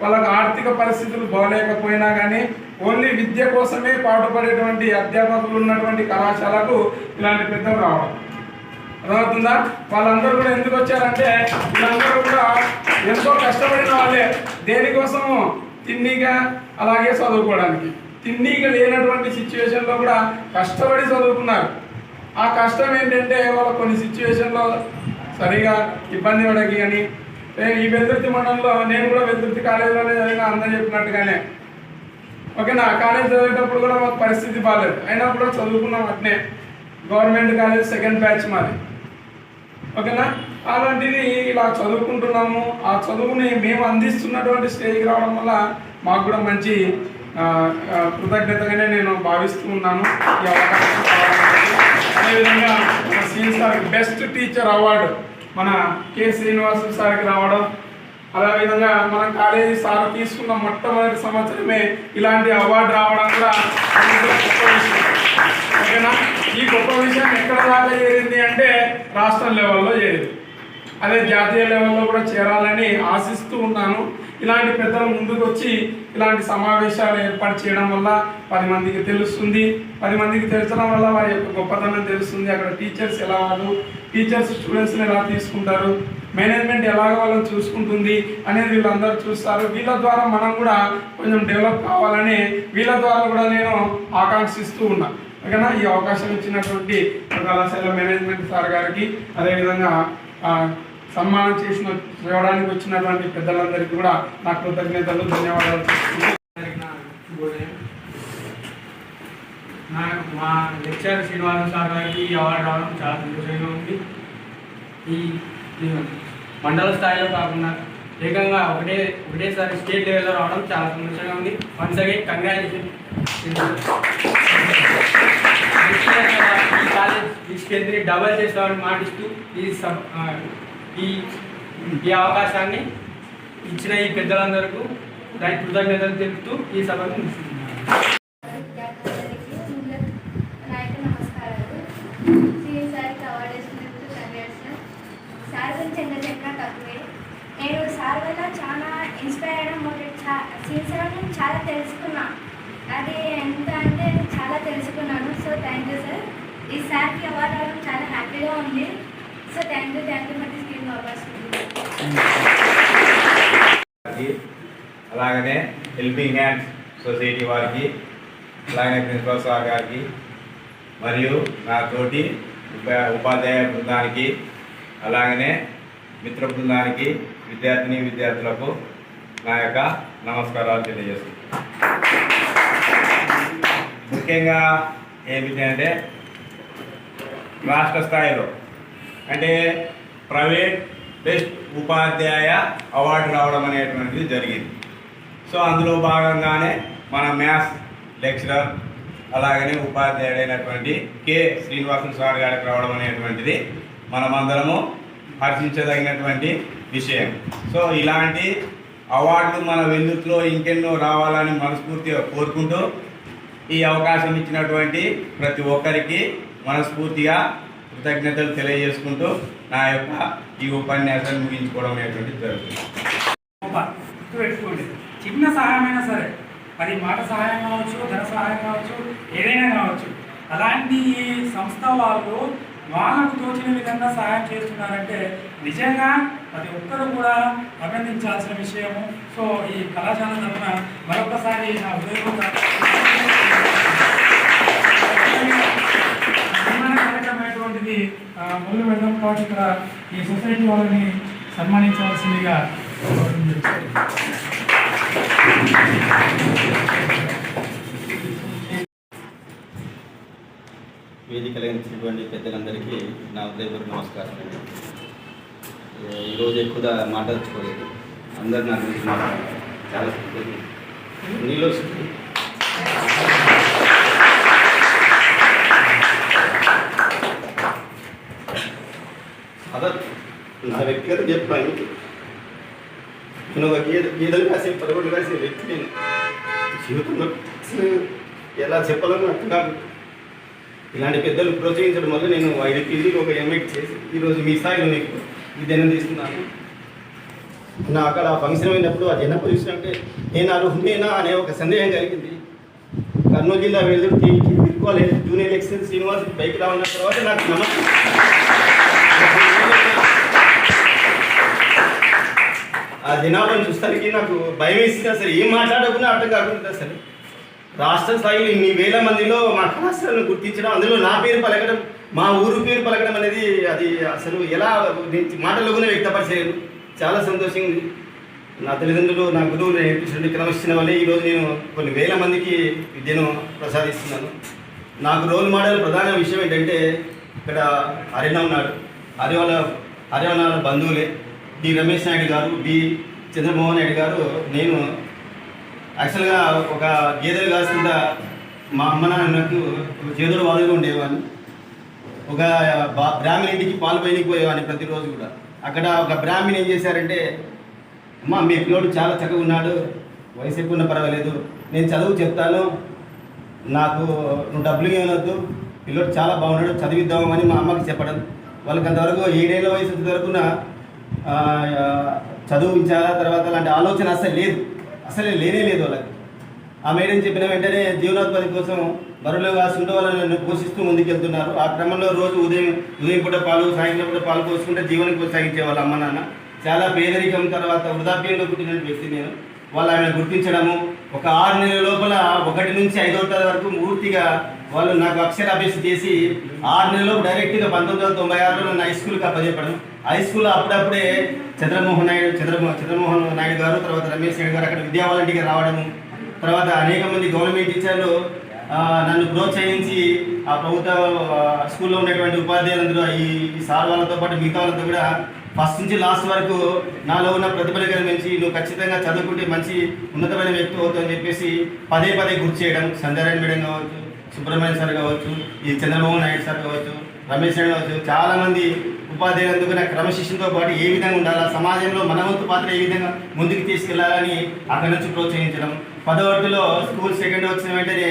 వాళ్ళకి ఆర్థిక పరిస్థితులు బాగలేకపోయినా కానీ ఓన్లీ విద్య కోసమే పాటుపడేటువంటి అధ్యాపకులు ఉన్నటువంటి కళాశాలకు ఇలాంటి పెద్దలు రావడం అర్థమవుతుందా. వాళ్ళందరూ కూడా ఎందుకు వచ్చారంటే వీళ్ళందరూ కూడా ఎంతో కష్టపడిన వాళ్ళే. దేనికోసము తిన్నీగా అలాగే చదువుకోవడానికి. తిన్నీగా లేనటువంటి సిచ్యువేషన్లో కూడా కష్టపడి చదువుకున్నారు. ఆ కష్టం ఏంటంటే వాళ్ళ కొన్ని సిచ్యువేషన్లో సరిగా ఇబ్బంది పడకి అని. ఈ వెల్దుర్తి మండలంలో నేను కూడా వెల్దుర్తి కాలేజీలోనే చదివిన అందరూ చెప్పినట్టుగానే. ఓకేనా, కాలేజ్ చదివేటప్పుడు కూడా మాకు పరిస్థితి బాగాలేదు, అయినా కూడా చదువుకున్నాం అట్నే. గవర్నమెంట్ కాలేజ్ 2nd బ్యాచ్ మాది. ఓకేనా, అలాంటిది ఇలా చదువుకుంటున్నాము. ఆ చదువుని మేము అందిస్తున్నటువంటి స్టేజ్కి రావడం వల్ల మాకు కూడా మంచి కృతజ్ఞతగానే నేను భావిస్తూ ఉన్నాను. ఈ అవకాశం అదేవిధంగా మన సీన్ సార్ బెస్ట్ టీచర్ అవార్డు మన కె శ్రీనివాసు సార్కి రావడం, అదేవిధంగా మన కాలేజీ సార్ తీసుకున్న మొట్టమొదటి సంవత్సరమే ఇలాంటి అవార్డు రావడం కూడా గొప్ప విషయం. ఓకేనా, ఈ గొప్ప విషయం ఎక్కడ దాకా చేరింది అంటే రాష్ట్ర లెవెల్లో చేరింది. అదే జాతీయ లెవెల్లో కూడా చేరాలని ఆశిస్తూ ఉన్నాను. ఇలాంటి పెద్దలు ముందుకు వచ్చి ఇలాంటి సమావేశాలు ఏర్పాటు చేయడం వల్ల 10 మందికి తెలుస్తుంది. 10 మందికి తెలిసడం వల్ల వారి యొక్క గొప్పతనం తెలుస్తుంది. అక్కడ టీచర్స్ ఎలా వాళ్ళు, టీచర్స్ స్టూడెంట్స్ని ఎలా తీసుకుంటారు, మేనేజ్మెంట్ ఎలాగ వాళ్ళని చూసుకుంటుంది అనేది వీళ్ళందరూ చూస్తారు. వీళ్ళ ద్వారా మనం కూడా కొంచెం డెవలప్ కావాలని వీళ్ళ ద్వారా కూడా నేను ఆకాంక్షిస్తూ ఉన్నా. ఓకేనా, ఈ అవకాశం ఇచ్చినటువంటి కళాశాల మేనేజ్మెంట్ సార్ గారికి, అదేవిధంగా సన్మానం చేయడానికి వచ్చినటువంటి పెద్దలందరికీ కూడా నా కృతజ్ఞతలు, ధన్యవాదాలు. మా లెక్చర్ శ్రీనివాస సార్ గారికి ఈ అవార్డు రావడం చాలా సంతోషంగా ఉంది. ఈ మండల స్థాయిలో కాకుండా ఏకంగా ఒకటేసారి స్టేట్ లెవెల్లో రావడం చాలా సంతోషంగా ఉంది. Once again congratulation. ఈ కాలేజ్ ఈ స్ట్రెంత్ని డబల్ చేస్తామని మాటిస్తూ ఈ ఈ అవకాశాన్ని ఇచ్చిన ఈ పెద్దలందరికీ దాని కృతజ్ఞతలు తెలుపుతూ ఈ సభను ముగిస్తున్నాను. నాయకు నమస్కారాలు. సీఎం సార్కి అవార్డు వేసినందుకు కంగ్రాట్స్ సార్. సార్ గురించి ఎంత చెప్పినా తక్కువే. నేను సార్ వల్ల చాలా ఇన్స్పైర్ అయ్యడం సీఎం సార్ నేను చాలా తెలుసుకున్నా. అది ఎంత అంటే చాలా తెలుసుకున్నాను. So thank you sir. ఈ సార్కి అవార్డు రావడం చాలా హ్యాపీగా ఉంది. So thank you for this giving opportunity. అలాగనే హెల్పింగ్ హ్యాండ్స్ సొసైటీ వారికి, అలాగనే ప్రిన్సిపల్ సార్ గారికి మరియు నా తోటి ఉపాధ్యాయ బృందానికి, అలాగనే మిత్ర బృందానికి, విద్యార్థులకు నా యొక్క నమస్కారాలు తెలియజేస్తున్నాను. ముఖ్యంగా ఏమిటంటే రాష్ట్ర స్థాయిలో అంటే ప్రైవేట్ బెస్ట్ ఉపాధ్యాయ అవార్డు రావడం అనేటువంటిది జరిగింది. సో అందులో భాగంగానే మన మ్యాథ్స్ లెక్చరర్ అలాగనే ఉపాధ్యాయుడైనటువంటి కె శ్రీనివాసన్ సార్ గారికి రావడం అనేటువంటిది మనమందరము హర్షించదగినటువంటి విషయం. సో ఇలాంటి అవార్డులు మన వెల్లుట్లో ఇంకెన్నో రావాలని మనస్ఫూర్తిగా కోరుకుంటూ ఈ అవకాశం ఇచ్చినటువంటి ప్రతి ఒక్కరికి మనస్ఫూర్తిగా కృతజ్ఞతలు తెలియజేసుకుంటూ నా యొక్క ఈ ఉపన్యాసాన్ని ముగించుకోవడం అనేటువంటిది జరుగుతుంది. గుర్తుపెట్టుకోండి, చిన్న సహాయమైనా సరే, అది మాట సహాయం కావచ్చు, ధన సహాయం కావచ్చు, ఏదైనా కావచ్చు, అలాంటి సంస్థ వాళ్ళు వాళ్ళకు తోచిన విధంగా సహాయం చేస్తున్నారంటే నిజంగా ప్రతి ఒక్కరు కూడా అభినందించాల్సిన విషయము. సో ఈ కళాశాల తరఫున మరొకసారి నా హృదయపూర్వక కార్యక్రమమైనటువంటిది మొదలు పెడదాం. కాబట్టి ఇక్కడ ఈ సొసైటీ వాళ్ళని సన్మానించవలసిందిగా వేదిక కలిగించినటువంటి పెద్దలందరికీ నా హృదయపూర్వక నమస్కారం. ఈరోజు ఎక్కువగా మాట్లాడుకోలేదు, అందరు నా గురించి మాట్లాడారు. చాలా నీళ్ళు వస్తుంది. అదే నా వ్యక్తిగత చెప్పాను. నేను ఒక గీతలు రాసి 11 రాసే వ్యక్తి. నేను జీవితంలో ఎలా చెప్పాలని అర్థం కాదు. ఇలాంటి పెద్దలు ప్రోత్సహించడం వల్ల నేను 5 పీజీలు ఒక ఎంఎడ్ చేసి ఈరోజు మీ స్థాయిలో మీకు విద్యను తీసుకున్నాను. నా అక్కడ ఫంక్షన్ అయినప్పుడు ఆ జన పొజిషన్ అంటే నేను అర్హునేనా అనే ఒక సందేహం కలిగింది. కర్నూలు జిల్లా వెళ్తుడికి college junior excel Srinivas bike రావాలన్న తర్వాత నాకు నమ్మకం. ఆ జనాభాను చూస్తానికి నాకు భయం వేసింది. అసలు ఏం మాట్లాడకుండా అర్థం కాకుండా అసలు రాష్ట్ర స్థాయిలో ఇన్ని వేల మందిలో మా కళాశాలను గుర్తించడం, అందులో నా పేరు పలకడం, మా ఊరు పేరు పలకడం అనేది అది అసలు ఎలా మాటల్లోనే వ్యక్తపరిచేయరు. చాలా సంతోషంగా ఉంది. నా తల్లిదండ్రులు, నా గురువులు నేర్పించిన క్రమశిక్షణ వల్లే ఈరోజు నేను కొన్ని వేల మందికి విద్యను ప్రసాదిస్తున్నాను. నాకు రోల్ మోడల్ ప్రధాన విషయం ఏంటంటే ఇక్కడ హరిణ ఉన్నాడు. హరివన బంధువులే డి రమేష్ నాయుడు గారు, బి చంద్రమోహన్ నాయుడు గారు. నేను యాక్చువల్గా ఒక గేదెలు కాకుండా మా అమ్మ నాన్నకు చేదుడు వాదుగా ఉండేవాడిని. ఒక బ్రాహ్మణ ఇంటికి పాలు పైనకి పోయేవాడిని ప్రతిరోజు కూడా. అక్కడ ఒక బ్రాహ్మణ్ ఏం చేశారంటే, అమ్మ మీ పిల్లోడు చాలా చక్కగా ఉన్నాడు, వయసు ఎక్కువ ఉన్నా పర్వాలేదు, నేను చదువు చెప్తాను, నాకు నువ్వు డబ్బులు ఇవ్వనొద్దు, పిల్లోడు చాలా బాగున్నాడు, చదివిద్దామని మా అమ్మకి చెప్పడం. వాళ్ళకి అంతవరకు 7 ఏళ్ళ వయసు వరకున చదివించాలా తర్వాత అలాంటి ఆలోచన అసలు లేనే లేదు వాళ్ళకి. ఆ మేడం చెప్పిన వెంటనే జీవనోత్పత్తి కోసం బరువులు కాసుకుంటూ వాళ్ళని పోషిస్తూ ముందుకెళ్తున్నారు. ఆ క్రమంలో రోజు ఉదయం పూట పాలు, సాయంత్రం పూట పాలు పోసుకుంటే జీవనం కొనసాగించే వాళ్ళ అమ్మ నాన్న. చాలా పేదరికం తర్వాత వృద్ధాప్యంలో పుట్టిన వ్యక్తి నేను. వాళ్ళు ఆమెను గుర్తించడము, ఒక 6 నెలల లోపల 1 నుంచి 5వ తరగతి వరకు పూర్తిగా వాళ్ళు నాకు అక్షరాభ్యాసం చేసి 6 నెలల్లో డైరెక్ట్గా 1996లో నన్ను హై స్కూల్కి అప్పచెప్పడం. హై స్కూల్లో అప్పుడప్పుడే చంద్రమోహన్ నాయుడు గారు, తర్వాత రమేష్ నాయుడు గారు అక్కడ విద్యా వాలంటీర్గా రావడము, తర్వాత అనేక మంది గవర్నమెంట్ టీచర్లు నన్ను ప్రోత్సహించి ఆ ప్రభుత్వ స్కూల్లో ఉన్నటువంటి ఉపాధ్యాయులందరూ ఈ సార్ వాళ్ళతో పాటు మిగతా వాళ్ళతో కూడా ఫస్ట్ నుంచి లాస్ట్ వరకు నాలో ఉన్న ప్రతిభను గమనించి నువ్వు ఖచ్చితంగా చదువుకుంటే మంచి ఉన్నతమైన వ్యక్తి అవుతావు అని చెప్పేసి పదే గుర్తు చేయడం. సంధ్యారాయణ మేడం కావచ్చు, సుబ్రహ్మణ్యం సార్ కావచ్చు, ఈ చంద్రబాబు నాయుడు సార్ కావచ్చు, రమేష్ నాయుడు కావచ్చు, చాలామంది ఉపాధ్యాయులందుకు నాకు క్రమశిక్షణతో పాటు ఏ విధంగా ఉండాలా, సమాజంలో మన వంతు పాత్ర ఏ విధంగా ముందుకు తీసుకెళ్లాలని అక్కడి నుంచి ప్రోత్సహించడం. 10వ తరగతిలో స్కూల్ సెకండ్ వచ్చిన వెంటనే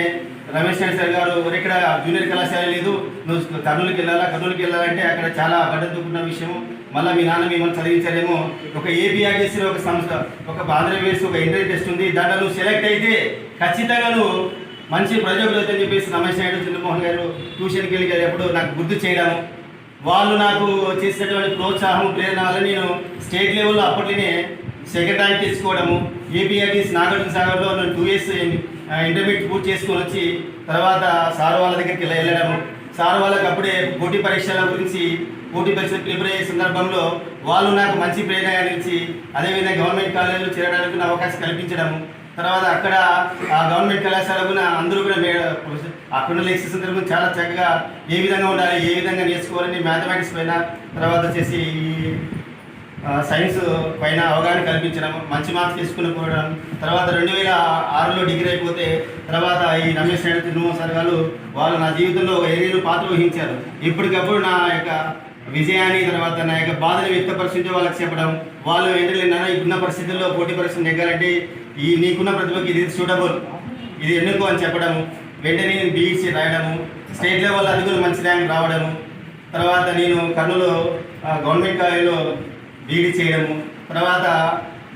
రమేష్ నాయుడు సార్ గారు ఇక్కడ జూనియర్ కళాశాల లేదు, నువ్వు కర్నూలుకి వెళ్ళాలంటే అక్కడ చాలా గడ్డతుకున్న విషయం. మళ్ళీ మీ నాన్న మిమ్మల్ని చదివించారేమో, ఒక ఏపీఆర్టీసీ ఒక సంస్థ, ఒక ఆంధ్రప్రదేశ్ ఒక ఇంటర్వ్యూ టెస్ట్ ఉంది, దాంట్లో నువ్వు సెలెక్ట్ అయితే ఖచ్చితంగా నువ్వు మంచి ప్రజలు అని చెప్పేసి రమేష్ నాయుడు, చంద్రమోహన్ గారు ట్యూషన్కి వెళ్ళేటప్పుడు నాకు గుర్తు చేయడము, వాళ్ళు నాకు చేసినటువంటి ప్రోత్సాహం ప్రేరణ వల్ల నేను స్టేట్ లెవెల్లో అప్పట్లోనే సెకండ్ ర్యాంక్ తెచ్చుకోవడము. ఏపీఆర్టీసీ నాగార్జున సాగర్లో నేను 2 years ఇంటర్మీడియట్ పూర్తి చేసుకొని వచ్చి తర్వాత సార్ వాళ్ళ దగ్గరికి వెళ్ళడము. సార్ వాళ్ళకి అప్పుడే పోటీ పరీక్షల గురించి పోటీ పరీక్షలు ప్రిపేర్ అయ్యే సందర్భంలో వాళ్ళు నాకు మంచి ప్రేరణ ఇచ్చి అదేవిధంగా గవర్నమెంట్ కాలేజీలో చేరడానికి నా అవకాశం కల్పించడము. తర్వాత అక్కడ ఆ గవర్నమెంట్ కళాశాలకు అందరూ కూడా అక్కడ లెక్చర్స్ అందరూ చాలా చక్కగా ఏ విధంగా ఉండాలి, ఏ విధంగా నేర్చుకోవాలని మ్యాథమెటిక్స్ పైన, తర్వాత వచ్చేసి సైన్స్ పైన అవగాహన కల్పించడం, మంచి మార్క్స్ తీసుకుని పోవడం. తర్వాత 2006లో డిగ్రీ అయిపోతే తర్వాత ఈ రమేష్ నాయుడు, చంద్రమోహన్ సార్ గారు వాళ్ళు నా జీవితంలో ఒక ఏరియలు పాత్ర వహించారు. ఇప్పటికప్పుడు నా యొక్క విజయాన్ని, తర్వాత నా యొక్క బాధను వ్యక్తపరిచించే వాళ్ళకి చెప్పడం, వాళ్ళు ఏంటంటే ఇప్పుడున్న పరిస్థితుల్లో పోటీ పరీక్షలు నెగ్గాలంటే ఈ నీకున్న ప్రతిభకి ఇది సూటబుల్, ఇది ఎన్నుకో అని చెప్పడము. వెంటనే నేను బీఈసీ రాయడము, స్టేట్ లెవెల్ అది కూడా మంచి ర్యాంక్ రావడము. తర్వాత నేను కర్నూలు గవర్నమెంట్ కాలేజీలో బీఈడీ చేయడము, తర్వాత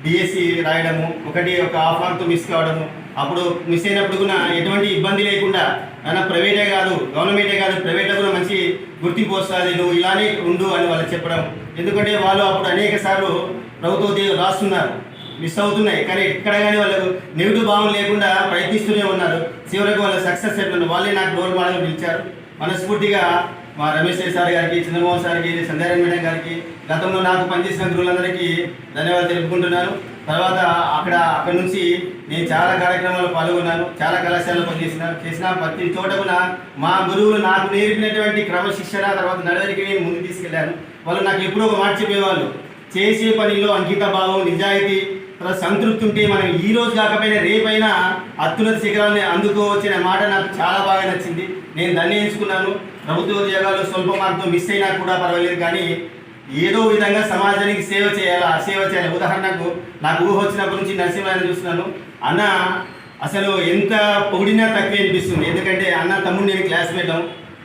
బీఎస్సీ రాయడము, ఒక హాఫ్ మార్క్తో మిస్ కావడము. అప్పుడు మిస్ అయినప్పుడు కూడా ఎటువంటి ఇబ్బంది లేకుండా ప్రైవేటే కాదు గవర్నమెంటే కాదు ప్రైవేట్లో కూడా మంచి గుర్తింపు వస్తుంది, నువ్వు ఇలానే ఉండు అని వాళ్ళకి చెప్పడం. ఎందుకంటే వాళ్ళు అప్పుడు అనేక సార్లు ప్రభుత్వ ఉద్యోగాలు రాస్తున్నారు, మిస్ అవుతున్నాయి, కానీ ఎక్కడ కానీ వాళ్ళకు నెగిటివ్ భావం లేకుండా ప్రయత్నిస్తూనే ఉన్నారు. చివరికి వాళ్ళ సక్సెస్ ఎట్లున్నారు, వాళ్ళే నాకు రోల్ మోడల్ పిలిచారు. మనస్ఫూర్తిగా మా రమేష్ సార్ గారికి, చంద్రమోహన్ సార్కి, సంధ్యారాయణ మేడం గారికి, గతంలో నాకు పనిచేసిన గురువులందరికీ ధన్యవాదాలు తెలుపుకుంటున్నాను. తర్వాత అక్కడ నుంచి నేను చాలా కార్యక్రమాల్లో పాల్గొన్నాను, చాలా కళాశాలలో చేసిన ప్రతి చోట కూడా మా గురువులు నాకు నేర్పినటువంటి క్రమశిక్షణ, తర్వాత నడవడికి నేను ముందుకు తీసుకెళ్లాను. వాళ్ళు నాకు ఎప్పుడో ఒక మాట చెప్పేవాళ్ళు, చేసే పనిలో అంకిత భావం, నిజాయితీ, తర్వాత సంతృప్తి ఉంటే మనం ఈ రోజు కాకపోయినా రేపైనా అత్యున్నత శిఖరాన్ని అందుకోవచ్చిన మాట నాకు చాలా బాగా నచ్చింది. నేను దాన్ని ఎంచుకున్నాను. ప్రభుత్వ ఉద్యోగాలు స్వల్ప మార్కుతో మిస్ అయినా కూడా పర్వాలేదు, కానీ ఏదో విధంగా సమాజానికి సేవ చేయాలి. ఉదాహరణకు నాకు ఊహ వచ్చినప్పటి నుంచి నరసింహాన్ని చూస్తున్నాను. అన్న అసలు ఎంత పొగిడినా తక్కువే అనిపిస్తుంది. ఎందుకంటే అన్న తమ్ముడు నేను క్లాస్మేట్,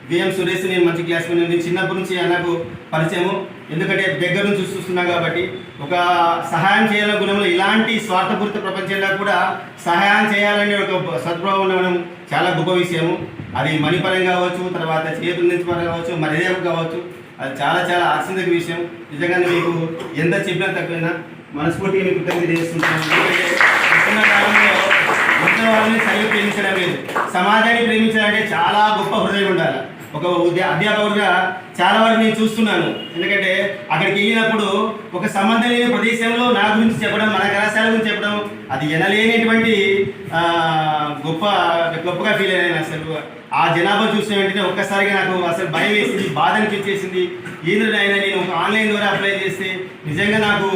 బిఎం సురేష్ నేను మంచి క్లాస్మేట్. నేను చిన్నప్పటి నుంచి అన్నకు పరిచయము, ఎందుకంటే దగ్గర నుంచి చూస్తున్నాం కాబట్టి. ఒక సహాయం చేయాలనే గుణంలో ఇలాంటి స్వార్థపూరిత ప్రపంచంలో కూడా సహాయం చేయాలనే ఒక సద్భావం ఉండడం చాలా గొప్ప విషయము. అది మనీ పరంగా కావచ్చు, తర్వాత చేతుల నుంచి పరంగా కావచ్చు, మర్యాద కావచ్చు, అది చాలా చాలా ఆశించక విషయం. నిజంగానే మీకు ఎంత చెప్పినా తక్కువైనా మనస్ఫూర్తిగా మీకు కృతజ్ఞత చేస్తుంటాను. ఎందుకంటే ఇస్తున్న కాలంలో మొత్తం వాళ్ళని చదివి ప్రేమించడం లేదు, సమాజాన్ని ప్రేమించాలంటే చాలా గొప్ప హృదయం ఉండాలి. ఒక అధ్యాపకుడిగా చాలా వరకు నేను చూస్తున్నాను. ఎందుకంటే అక్కడికి వెళ్ళినప్పుడు ఒక సంబంధం లేని ప్రదేశంలో నా గురించి చెప్పడం, మన కళాశాల గురించి చెప్పడం, అది ఎనలేనటువంటి గొప్పగా ఫీల్ అయ్యాను. అసలు ఆ జనాభా చూసిన వెంటనే ఒక్కసారిగా నాకు అసలు భయం వేసింది, బాధ అనిపించేసింది. ఏంటంటే నేను ఒక ఆన్లైన్ ద్వారా అప్లై చేస్తే నిజంగా నాకు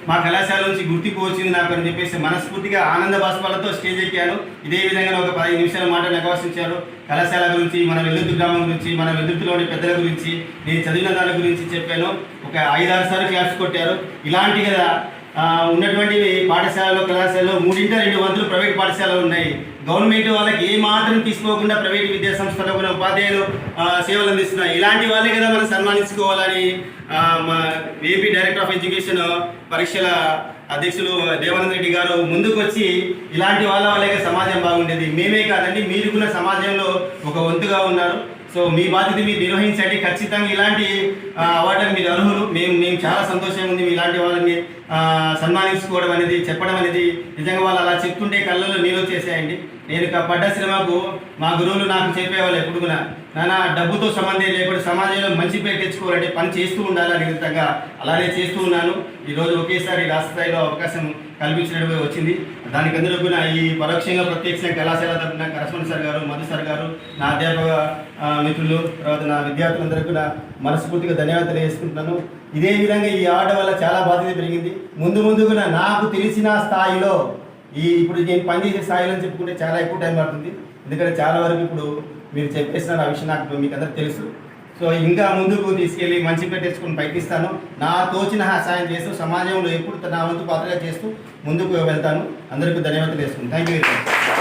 మా కళాశాల నుంచి గుర్తింపు వచ్చింది నాకు అని చెప్పేసి మనస్ఫూర్తిగా ఆనంద బాష్పాలతో స్టేజ్ ఎక్కాను. ఇదే విధంగా ఒక 15 నిమిషాల మాటలు అవకాశించారు. కళాశాల గురించి, మన వెల్లుర్తి గ్రామం గురించి, మన వెల్లుర్తిలోని పెద్దల గురించి, నేను చదివిన దాని గురించి చెప్పాను. ఒక 5-6 సార్లు క్లాప్స్ కొట్టారు. ఇలాంటి కదా ఉన్నటువంటి పాఠశాలలో, కళాశాలలో 3/2 ప్రైవేట్ పాఠశాలలు ఉన్నాయి. గవర్నమెంట్ వాళ్ళకి ఏ మాత్రం తీసుకోకుండా ప్రైవేట్ విద్యా సంస్థలో కూడా ఉపాధ్యాయులు సేవలు అందిస్తున్నారు. ఇలాంటి వాళ్ళే కదా మనం సన్మానించుకోవాలని మా ఏపీ డైరెక్టర్ ఆఫ్ ఎడ్యుకేషన్ పరీక్షల అధ్యక్షులు దేవానంద రెడ్డి గారు ముందుకు వచ్చి ఇలాంటి వాళ్ళే సమాజం బాగుండేది. మేమే కాదండి, మీరు కూడా సమాజంలో ఒక వంతుగా ఉన్నారు. సో మీ బాధ్యత మీరు నిర్వహించండి. ఖచ్చితంగా ఇలాంటి అవార్డులకు మీరు అర్హులు. మేము చాలా సంతోషంగా ఉంది ఇలాంటి వాళ్ళని సన్మానించుకోవడం అనేది, చెప్పడం అనేది. నిజంగా వాళ్ళు అలా చెప్తుంటే కళ్ళలో నీళ్ళు వచ్చేసాయండి. నేను పడ్డ శ్రమకు మా గురువులు నాకు చెప్పేవాళ్ళు ఎప్పుడు కూడా, నాన్న డబ్బుతో సంబంధం లేకుండా సమాజంలో మంచి పేరు తెచ్చుకోవాలంటే పని చేస్తూ ఉండాలని విధంగా అలానే చేస్తూ ఉన్నాను. ఈరోజు ఒకేసారి రాష్ట్ర స్థాయిలో అవకాశం కల్పించినట్టు వచ్చింది. దానికి అందరూ కూడా ఈ పరోక్షంగా ప్రత్యక్షంగా కళాశాల తరఫున కరస్పాండెంట్ సార్ గారు, మధు సార్ గారు, నా అధ్యాపక మిత్రులు, తర్వాత నా విద్యార్థులందరూ కూడా మనస్ఫూర్తిగా ధన్యవాదాలు తెలియజేసుకుంటున్నాను. ఇదే విధంగా ఈ ఆట వల్ల చాలా బాధ్యత పెరిగింది. ముందు కూడా నాకు తెలిసిన స్థాయిలో ఇప్పుడు నేను పనిచేసే స్థాయిలో చెప్పుకుంటే చాలా ఎక్కువ టైం పడుతుంది. ఎందుకంటే చాలా వరకు ఇప్పుడు మీరు చెప్పేస్తున్నారు ఆ విషయం నాకు మీకు అందరికి తెలుసు. సో ఇంకా ముందుకు తీసుకెళ్ళి మంచి పెట్టేసుకుని పైకిస్తాను. నా తోచిన సహాయం చేస్తూ సమాజంలో ఎప్పుడు నా వంతు పాత్రగా చేస్తూ ముందుకు వెళ్తాను. అందరికీ ధన్యవాదాలు వేసుకుంటాను. Thank you very much.